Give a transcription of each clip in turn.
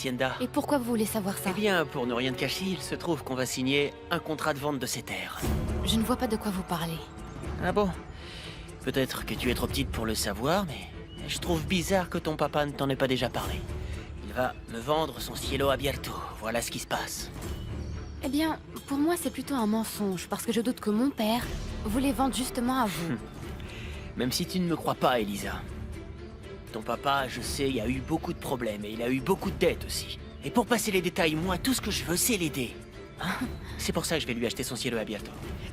Hacienda. Et pourquoi vous voulez savoir ça? Eh bien, pour ne rien te cacher, il se trouve qu'on va signer un contrat de vente de ces terres. Je ne vois pas de quoi vous parlez. Ah bon? Peut-être que tu es trop petite pour le savoir, mais je trouve bizarre que ton papa ne t'en ait pas déjà parlé. Il va me vendre son cielo abierto, voilà ce qui se passe. Eh bien, pour moi, c'est plutôt un mensonge, parce que je doute que mon père voulait vendre justement à vous. Même si tu ne me crois pas, Elisa. Ton papa, je sais, il a eu beaucoup de problèmes et il a eu beaucoup de dettes aussi. Et pour passer les détails, moi, tout ce que je veux, c'est l'aider. Hein? C'est pour ça que je vais lui acheter son cielo abierto.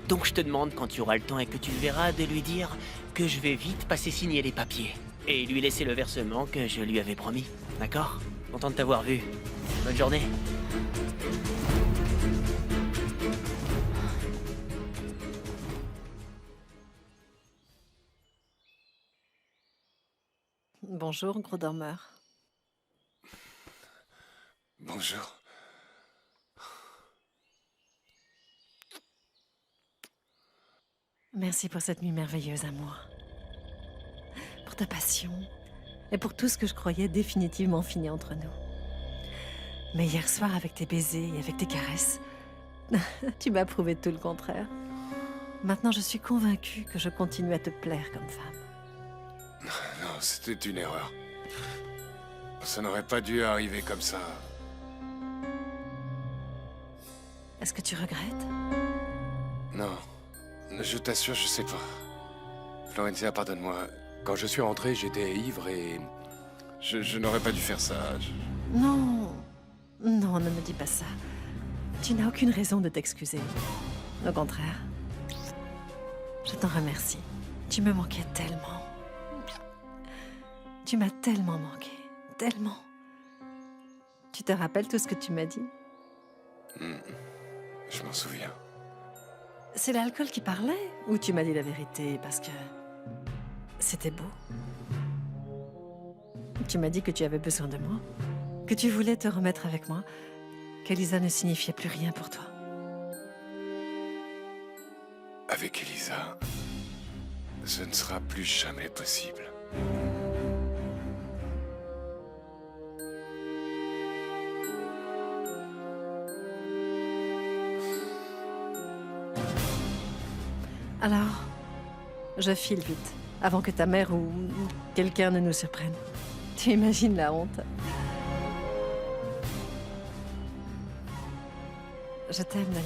Donc je te demande, quand tu auras le temps et que tu le verras, de lui dire que je vais vite passer signer les papiers. Et lui laisser le versement que je lui avais promis. D'accord? Content de t'avoir vu. Bonne journée. Bonjour, gros dormeur. Bonjour. Merci pour cette nuit merveilleuse, amour. Pour ta passion et pour tout ce que je croyais définitivement fini entre nous. Mais hier soir, avec tes baisers et avec tes caresses, tu m'as prouvé tout le contraire. Maintenant, je suis convaincue que je continue à te plaire comme femme. Non, c'était une erreur. Ça n'aurait pas dû arriver comme ça. Est-ce que tu regrettes? Non. Je t'assure, je sais pas. Florencia, pardonne-moi. Quand je suis rentré, j'étais ivre et... Je n'aurais pas dû faire ça. Non. Non, ne me dis pas ça. Tu n'as aucune raison de t'excuser. Au contraire. Je t'en remercie. Tu me manquais tellement. Tu m'as tellement manqué. Tellement. Tu te rappelles tout ce que tu m'as dit? Je m'en souviens. C'est l'alcool qui parlait? Ou tu m'as dit la vérité parce que... c'était beau? Tu m'as dit que tu avais besoin de moi? Que tu voulais te remettre avec moi? Qu'Elisa ne signifiait plus rien pour toi? Avec Elisa, ce ne sera plus jamais possible. Alors, je file vite, avant que ta mère ou quelqu'un ne nous surprenne. Tu imagines la honte? Je t'aime, Damian.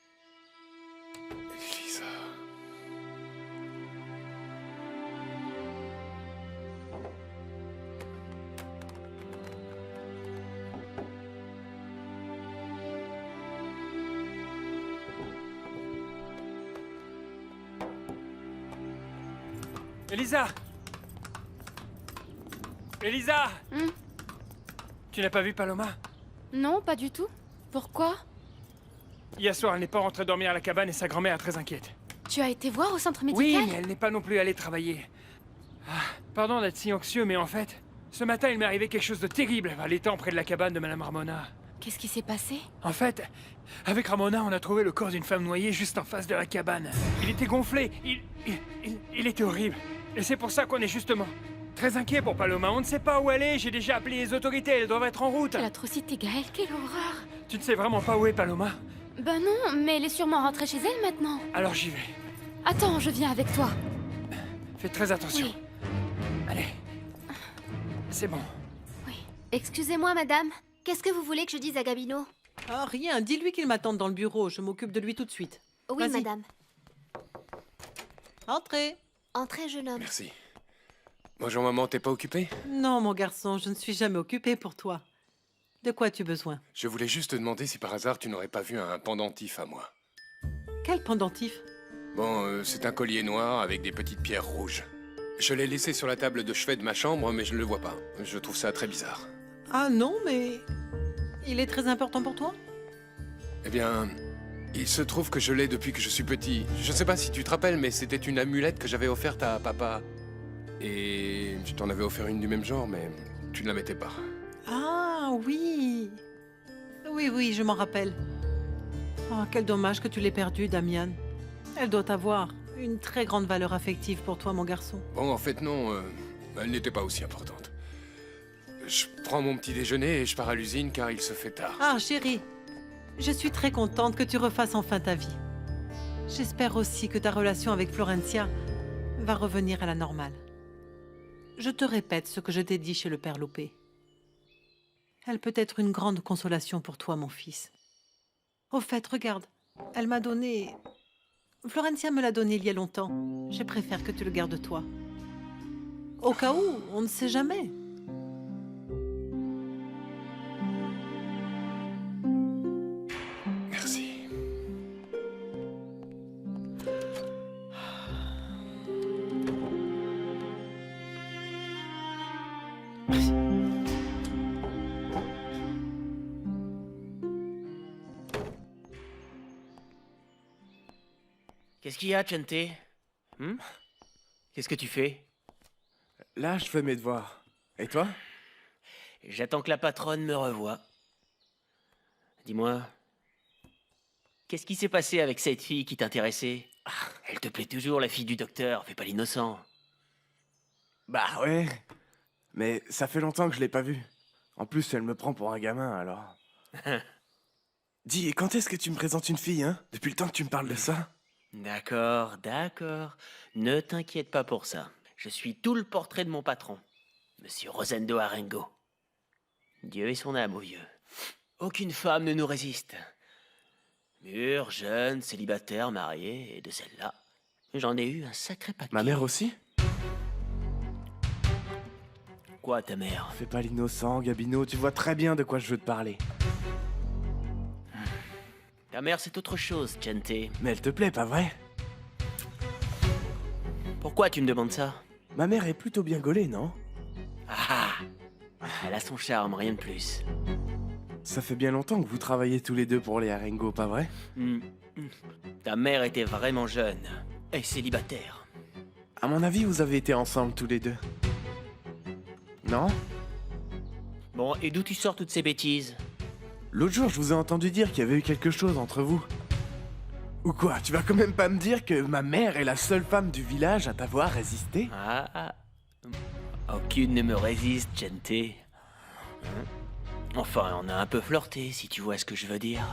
Elisa... Elisa! Elisa! Tu n'as pas vu Paloma? Non, pas du tout. Pourquoi? Hier soir, elle n'est pas rentrée dormir à la cabane et sa grand-mère est très inquiète. Tu as été voir au centre Oui, médical? mais elle n'est pas non plus allée travailler. Ah, pardon d'être si anxieux, mais en fait, ce matin, il m'est arrivé quelque chose de terrible à l'étang près de la cabane de Madame Ramona. Qu'est-ce qui s'est passé? En fait, avec Ramona, on a trouvé le corps d'une femme noyée juste en face de la cabane. Il était gonflé, il était horrible. Et c'est pour ça qu'on est justement très inquiet pour Paloma. On ne sait pas où elle est, j'ai déjà appelé les autorités, elles doivent être en route. Quelle atrocité, Gaël, quelle horreur! Tu ne sais vraiment pas où est Paloma? Ben non, mais elle est sûrement rentrée chez elle maintenant. Alors j'y vais. Attends, je viens avec toi. Fais très attention. Oui. Allez. C'est bon. Excusez-moi, madame. Qu'est-ce que vous voulez que je dise à Gabino? Ah, rien, dis-lui qu'il m'attende dans le bureau, je m'occupe de lui tout de suite. Oui, Vas-y. madame. Entrez. Entrez, jeune homme. Merci. Bonjour maman, t'es pas occupée? Non, mon garçon, je ne suis jamais occupée pour toi. De quoi as-tu besoin? Je voulais juste te demander si par hasard tu n'aurais pas vu un pendentif à moi. Quel pendentif? Bon, c'est un collier noir avec des petites pierres rouges. Je l'ai laissé sur la table de chevet de ma chambre, mais je ne le vois pas. Je trouve ça très bizarre. Ah non, mais... il est très important pour toi? Eh bien, il se trouve que je l'ai depuis que je suis petit. Je sais pas si tu te rappelles, mais c'était une amulette que j'avais offerte à papa. Et je t'en avais offert une du même genre, mais tu ne la mettais pas. Ah oui. Oui, je m'en rappelle. Oh, quel dommage que tu l'aies perdue, Damian. Elle doit avoir une très grande valeur affective pour toi, mon garçon. Bon, en fait, non. Elle n'était pas aussi importante. Je prends mon petit déjeuner et je pars à l'usine car il se fait tard. Ah, chérie, je suis très contente que tu refasses enfin ta vie. J'espère aussi que ta relation avec Florencia va revenir à la normale. Je te répète ce que je t'ai dit chez le père Loupé. Elle peut être une grande consolation pour toi, mon fils. Au fait, regarde, elle m'a donné... Florencia me l'a donné il y a longtemps. Je préfère que tu le gardes toi. Au cas où, on ne sait jamais. Merci. Qu'est-ce qu'il y a, Chente? Qu'est-ce que tu fais? Là, je fais mes devoirs. Et toi? J'attends que la patronne me revoie. Dis-moi, qu'est-ce qui s'est passé avec cette fille qui t'intéressait? Elle te plaît toujours, la fille du docteur, fais pas l'innocent. Bah ouais. Mais ça fait longtemps que je l'ai pas vue. En plus, elle me prend pour un gamin, alors... Dis, et quand est-ce que tu me présentes une fille, hein? Depuis le temps que tu me parles de ça? D'accord, d'accord. Ne t'inquiète pas pour ça. Je suis tout le portrait de mon patron, Monsieur Rosendo Arengo. Dieu et son âme au vieux. Aucune femme ne nous résiste. Mûr, jeune, célibataire, marié, et de celle-là, j'en ai eu un sacré paquet. Ma mère aussi? Quoi, ta mère? Fais pas l'innocent, Gabino, tu vois très bien de quoi je veux te parler. Ta mère, c'est autre chose, Chente. Mais elle te plaît, pas vrai? Pourquoi tu me demandes ça? Ma mère est plutôt bien gaulée, non? Ah! Elle a son charme, rien de plus. Ça fait bien longtemps que vous travaillez tous les deux pour les Arengo, pas vrai? Ta mère était vraiment jeune et célibataire. À mon avis, vous avez été ensemble tous les deux. Non? Bon, et d'où tu sors toutes ces bêtises? L'autre jour, je vous ai entendu dire qu'il y avait eu quelque chose entre vous. Ou quoi? Tu vas quand même pas me dire que ma mère est la seule femme du village à t'avoir résisté? Ah, aucune ne me résiste, Chente. Enfin, on a un peu flirté, si tu vois ce que je veux dire.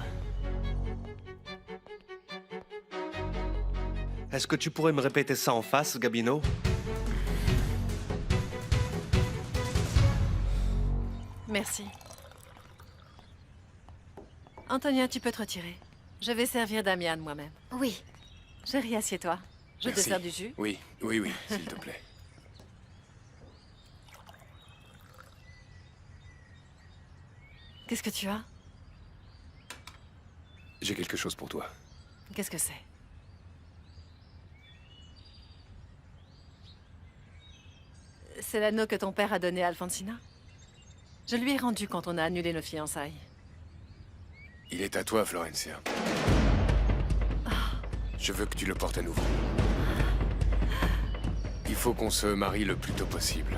Est-ce que tu pourrais me répéter ça en face, Gabino? Merci. Antonia, tu peux te retirer. Je vais servir Damian moi-même. Oui. Chérie, assieds-toi. Je vais te Merci. faire du jus. Oui, s'il te plaît. Qu'est-ce que tu as? J'ai quelque chose pour toi. Qu'est-ce que c'est? C'est l'anneau que ton père a donné à Alfonsina? Je lui ai rendu quand on a annulé nos fiançailles. Il est à toi, Florencia. Je veux que tu le portes à nouveau. Il faut qu'on se marie le plus tôt possible.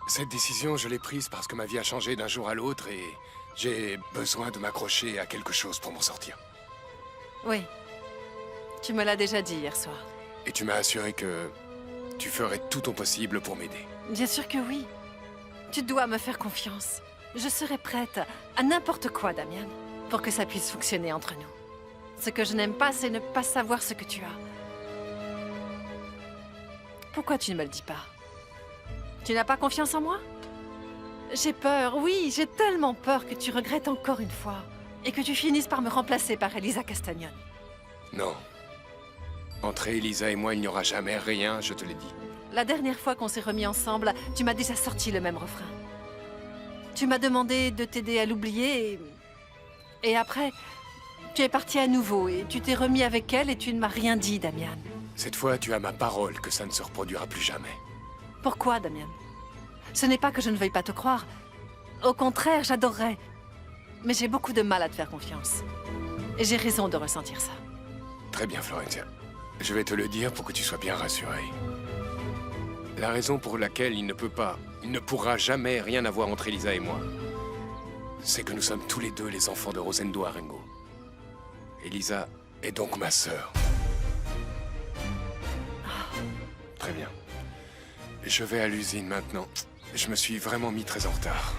Cette décision, je l'ai prise parce que ma vie a changé d'un jour à l'autre et j'ai besoin de m'accrocher à quelque chose pour m'en sortir. Oui. Tu me l'as déjà dit hier soir. Et tu m'as assuré que tu ferais tout ton possible pour m'aider. Bien sûr que oui. Tu dois me faire confiance. Je serai prête à n'importe quoi, Damian, pour que ça puisse fonctionner entre nous. Ce que je n'aime pas, c'est ne pas savoir ce que tu as. Pourquoi tu ne me le dis pas? Tu n'as pas confiance en moi? J'ai peur, oui, j'ai tellement peur que tu regrettes encore une fois et que tu finisses par me remplacer par Elisa Castagnone. Non. Entre Elisa et moi, il n'y aura jamais rien, je te l'ai dit. La dernière fois qu'on s'est remis ensemble, tu m'as déjà sorti le même refrain. Tu m'as demandé de t'aider à l'oublier et après, tu es parti à nouveau et tu t'es remis avec elle et tu ne m'as rien dit, Damian. Cette fois, tu as ma parole que ça ne se reproduira plus jamais. Pourquoi, Damian? Ce n'est pas que je ne veuille pas te croire. Au contraire, j'adorerais. Mais j'ai beaucoup de mal à te faire confiance. Et j'ai raison de ressentir ça. Très bien, Florencia. Je vais te le dire pour que tu sois bien rassurée. La raison pour laquelle il ne pourra jamais rien avoir entre Elisa et moi, c'est que nous sommes tous les deux les enfants de Rosendo Arengo. Elisa est donc ma sœur. Très bien. Je vais à l'usine maintenant. Je me suis vraiment mis très en retard.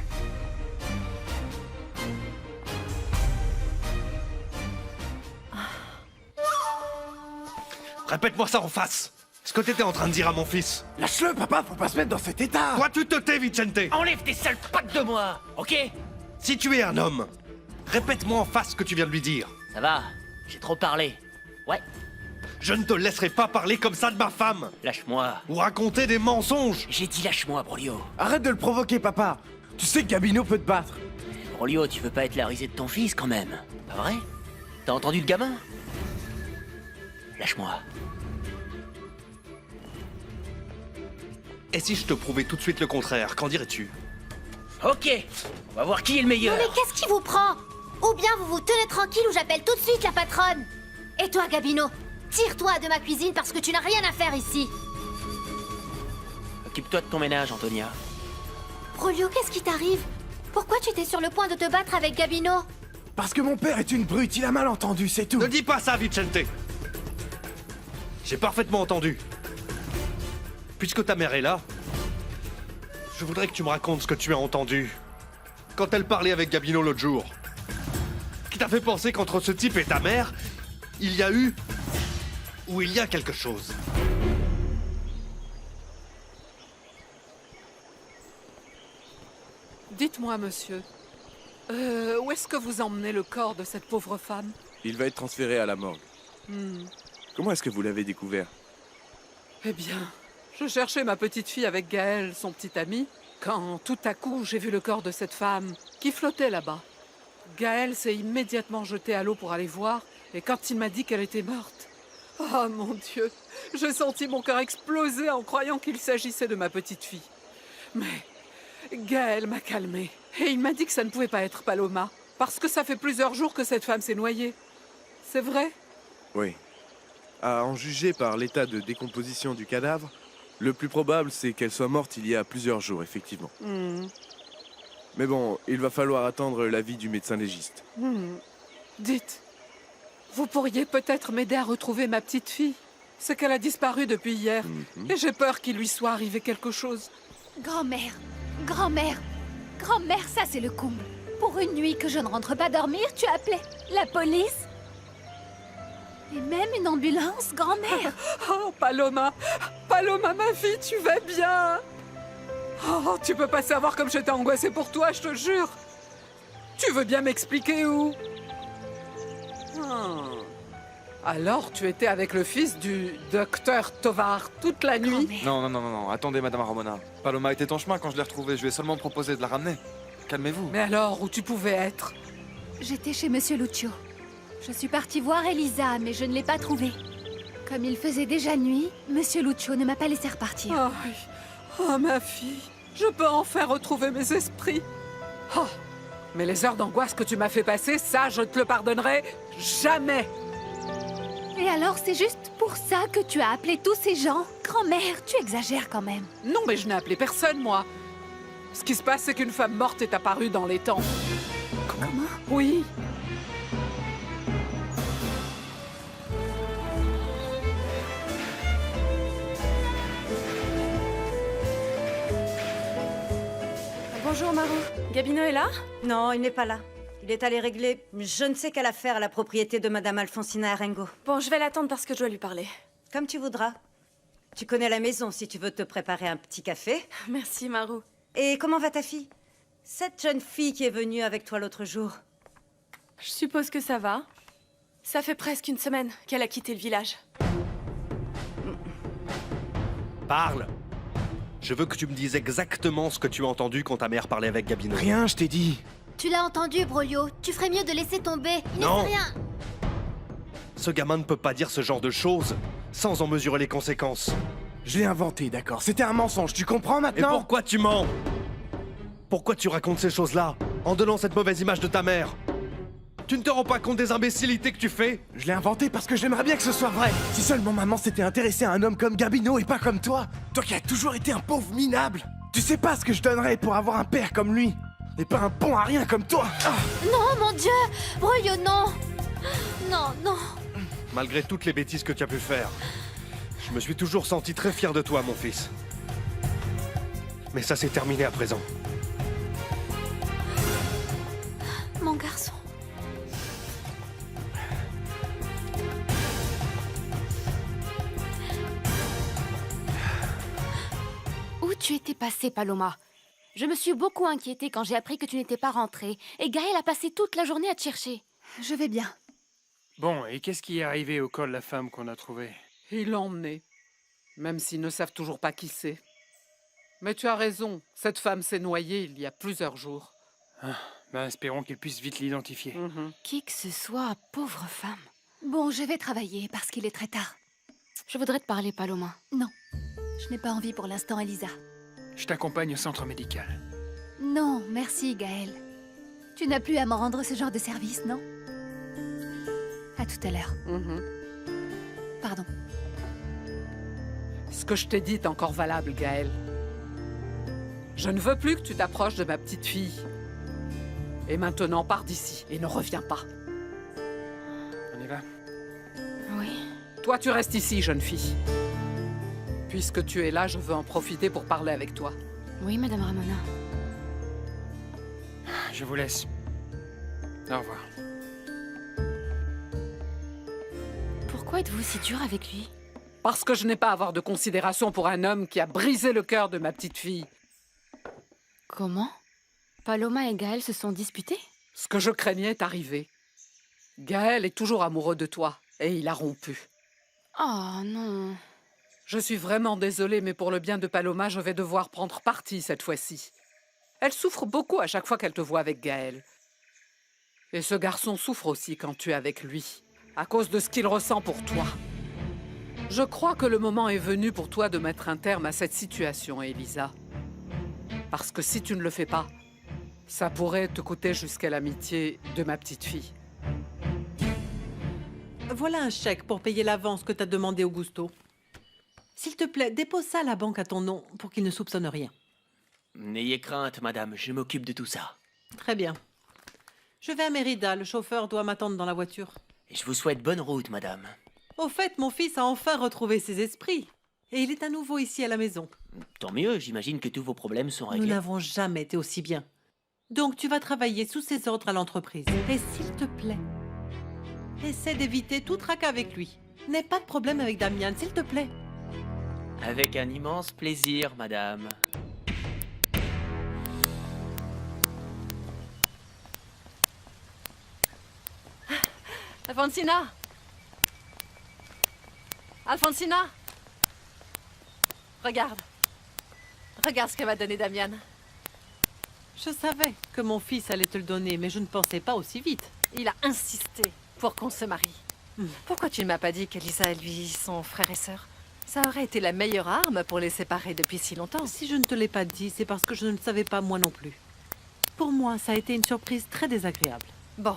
Répète-moi ça en face. Ce que t'étais en train de dire à mon fils. Lâche-le, papa, faut pas se mettre dans cet état. Toi, tu te tais, Vicente. Enlève tes sales pattes de moi, ok? Si tu es un homme, répète-moi en face ce que tu viens de lui dire. Ça va, j'ai trop parlé. Ouais, Je ne te laisserai pas parler comme ça de ma femme. lâche-moi. Ou raconter des mensonges. J'ai dit lâche-moi, Brolio. Arrête de le provoquer, papa. Tu sais que Gabino peut te battre. Brolio, tu veux pas être la risée de ton fils quand même, pas vrai? T'as entendu le gamin? Lâche-moi. Et si je te prouvais tout de suite le contraire, qu'en dirais-tu? Ok, on va voir qui est le meilleur. Mais qu'est-ce qui vous prend? Ou bien vous vous tenez tranquille ou j'appelle tout de suite la patronne. Et toi, Gabino, tire-toi de ma cuisine parce que tu n'as rien à faire ici. Occupe-toi de ton ménage, Antonia. Brolio, qu'est-ce qui t'arrive? Pourquoi tu étais sur le point de te battre avec Gabino? Parce que mon père est une brute, il a mal entendu, c'est tout. Ne dis pas ça, Vicente. J'ai parfaitement entendu. Puisque ta mère est là, je voudrais que tu me racontes ce que tu as entendu quand elle parlait avec Gabino l'autre jour. Qui t'a fait penser qu'entre ce type et ta mère, il y a eu ou il y a quelque chose. Dites-moi, monsieur, où est-ce que vous emmenez le corps de cette pauvre femme? Il va être transféré à la morgue. Comment est-ce que vous l'avez découvert? Eh bien, je cherchais ma petite fille avec Gaël, son petit ami, quand tout à coup j'ai vu le corps de cette femme qui flottait là-bas. Gaël s'est immédiatement jeté à l'eau pour aller voir, et quand il m'a dit qu'elle était morte, oh mon Dieu, j'ai senti mon cœur exploser en croyant qu'il s'agissait de ma petite fille. Mais Gaël m'a calmé, et il m'a dit que ça ne pouvait pas être Paloma, parce que ça fait plusieurs jours que cette femme s'est noyée. C'est vrai? Oui. À en juger par l'état de décomposition du cadavre, le plus probable c'est qu'elle soit morte il y a plusieurs jours, effectivement. Mais bon, il va falloir attendre l'avis du médecin légiste. Dites, vous pourriez peut-être m'aider à retrouver ma petite fille? C'est qu'elle a disparu depuis hier, et j'ai peur qu'il lui soit arrivé quelque chose. Grand-mère, grand-mère, grand-mère, ça c'est le comble. Pour une nuit que je ne rentre pas dormir, tu appelais la police? Et même une ambulance, grand-mère? Oh, Paloma! Paloma, ma fille, tu vas bien? Oh, tu peux pas savoir comme j'étais angoissée pour toi, je te jure! Tu veux bien m'expliquer où? Alors, tu étais avec le fils du docteur Tovar toute la nuit? Non, attendez, Madame Ramona. Paloma était en chemin quand je l'ai retrouvée, je lui ai seulement proposé de la ramener. Calmez-vous. Mais alors, où tu pouvais être? J'étais chez Monsieur Lucio. Je suis partie voir Elisa, mais je ne l'ai pas trouvée. Comme il faisait déjà nuit, Monsieur Lucio ne m'a pas laissé repartir. Oh, ma fille, je peux enfin retrouver mes esprits. Oh, mais les heures d'angoisse que tu m'as fait passer, ça, je te le pardonnerai jamais. Et alors, c'est juste pour ça que tu as appelé tous ces gens? Grand-mère, tu exagères quand même. Non, mais je n'ai appelé personne, moi. Ce qui se passe, c'est qu'une femme morte est apparue dans les temps. Comment? Oui. Bonjour Marou, Gabino est là? Non, il n'est pas là. Il est allé régler je ne sais quelle affaire à la propriété de Madame Alfonsina Arengo. Bon, je vais l'attendre parce que je dois lui parler. Comme tu voudras. Tu connais la maison si tu veux te préparer un petit café. Merci Marou. Et comment va ta fille? Cette jeune fille qui est venue avec toi l'autre jour. Je suppose que ça va. Ça fait presque une semaine qu'elle a quitté le village. Parle. Je veux que tu me dises exactement ce que tu as entendu quand ta mère parlait avec Gabino. Rien, je t'ai dit. Tu l'as entendu, Brolio. Tu ferais mieux de laisser tomber. Il ne Non. fait rien. Ce gamin ne peut pas dire ce genre de choses sans en mesurer les conséquences. Je l'ai inventé, d'accord. C'était un mensonge, tu comprends Et maintenant? pourquoi tu mens? Pourquoi tu racontes ces choses-là en donnant cette mauvaise image de ta mère? Tu ne te rends pas compte des imbécilités que tu fais? Je l'ai inventé parce que j'aimerais bien que ce soit vrai. Si seulement maman s'était intéressée à un homme comme Gabino et pas comme toi. Toi qui as toujours été un pauvre minable. Tu sais pas ce que je donnerais pour avoir un père comme lui. Et pas un bon à rien comme toi. Non, mon Dieu! Brolio, non! Non, non! Malgré toutes les bêtises que tu as pu faire, je me suis toujours senti très fier de toi, mon fils. Mais ça c'est terminé à présent. Mon garçon. Où tu étais passée, Paloma? Je me suis beaucoup inquiétée quand j'ai appris que tu n'étais pas rentrée. Et Gaël a passé toute la journée à te chercher. Je vais bien. Bon, et qu'est-ce qui est arrivé au corps de la femme qu'on a trouvée? Il l'a emmené, même s'ils ne savent toujours pas qui c'est. Mais tu as raison, cette femme s'est noyée il y a plusieurs jours. Ah, ben espérons qu'il puisse vite l'identifier. Qui que ce soit, pauvre femme. Bon, je vais travailler parce qu'il est très tard. Je voudrais te parler, Paloma. Non, je n'ai pas envie pour l'instant, Elisa. Je t'accompagne au centre médical. Non, merci, Gaël. Tu n'as plus à me rendre ce genre de service, non? À tout à l'heure. Pardon. Ce que je t'ai dit est encore valable, Gaël. Je ne veux plus que tu t'approches de ma petite fille. Et maintenant, pars d'ici et ne reviens pas. On y va? Oui. Toi, tu restes ici, jeune fille. Puisque tu es là, je veux en profiter pour parler avec toi. Oui, Madame Ramona. Je vous laisse. Au revoir. Pourquoi êtes-vous si dur avec lui? Parce que je n'ai pas à avoir de considération pour un homme qui a brisé le cœur de ma petite fille. Comment? Paloma et Gaël se sont disputés? Ce que je craignais est arrivé. Gaël est toujours amoureux de toi, et il a rompu. Oh non. Je suis vraiment désolée, mais pour le bien de Paloma, je vais devoir prendre parti cette fois-ci. Elle souffre beaucoup à chaque fois qu'elle te voit avec Gaël. Et ce garçon souffre aussi quand tu es avec lui, à cause de ce qu'il ressent pour toi. Je crois que le moment est venu pour toi de mettre un terme à cette situation, Elisa. Parce que si tu ne le fais pas, ça pourrait te coûter jusqu'à l'amitié de ma petite fille. Voilà un chèque pour payer l'avance que t'as demandé Augusto. S'il te plaît, dépose ça à la banque à ton nom pour qu'il ne soupçonne rien. N'ayez crainte, madame, je m'occupe de tout ça. Très bien. Je vais à Mérida, le chauffeur doit m'attendre dans la voiture. Et je vous souhaite bonne route, madame. Au fait, mon fils a enfin retrouvé ses esprits. Et il est à nouveau ici à la maison. Tant mieux, j'imagine que tous vos problèmes sont Nous réglés. n'avons jamais été aussi bien. Donc tu vas travailler sous ses ordres à l'entreprise. Et s'il te plaît, essaie d'éviter tout tracas avec lui. N'aie pas de problème avec Damian, s'il te plaît. Avec un immense plaisir, madame. Alfonsina! Alfonsina! Regarde. Regarde ce que m'a donné Damian. Je savais que mon fils allait te le donner, mais je ne pensais pas aussi vite. Il a insisté pour qu'on se marie. Pourquoi tu ne m'as pas dit qu'Elisa et lui sont frères et sœurs? Ça aurait été la meilleure arme pour les séparer depuis si longtemps. Si je ne te l'ai pas dit, c'est parce que je ne le savais pas moi non plus. Pour moi, ça a été une surprise très désagréable. Bon,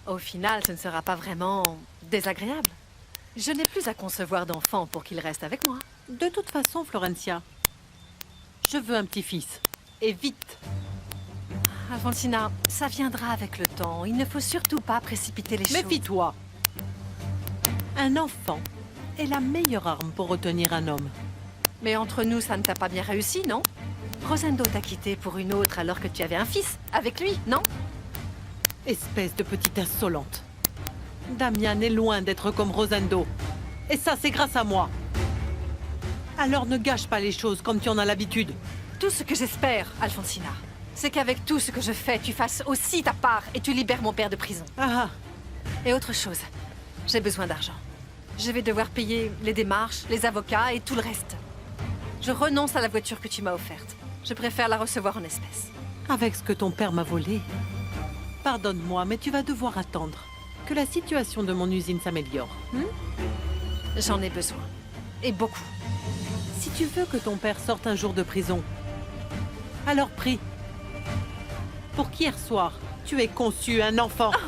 au final, ce ne sera pas vraiment désagréable. Je n'ai plus à concevoir d'enfant pour qu'il reste avec moi. De toute façon, Florencia, je veux un petit-fils. Et vite. Alfonsina, ça viendra avec le temps. Il ne faut surtout pas précipiter les choses. Méfie-toi. Un enfant est la meilleure arme pour retenir un homme. Mais entre nous, ça ne t'a pas bien réussi, non? Rosendo t'a quitté pour une autre alors que tu avais un fils avec lui, non? Espèce de petite insolente. Damian est loin d'être comme Rosendo. Et ça, c'est grâce à moi. Alors ne gâche pas les choses comme tu en as l'habitude. Tout ce que j'espère, Alfonsina, c'est qu'avec tout ce que je fais, tu fasses aussi ta part et tu libères mon père de prison. Ah. Et autre chose, j'ai besoin d'argent. Je vais devoir payer les démarches, les avocats et tout le reste. Je renonce à la voiture que tu m'as offerte. Je préfère la recevoir en espèces. Avec ce que ton père m'a volé, pardonne-moi, mais tu vas devoir attendre que la situation de mon usine s'améliore. J'en ai besoin. Et beaucoup. Si tu veux que ton père sorte un jour de prison, alors prie. Pour qu'hier soir, tu aies conçu un enfant. Oh,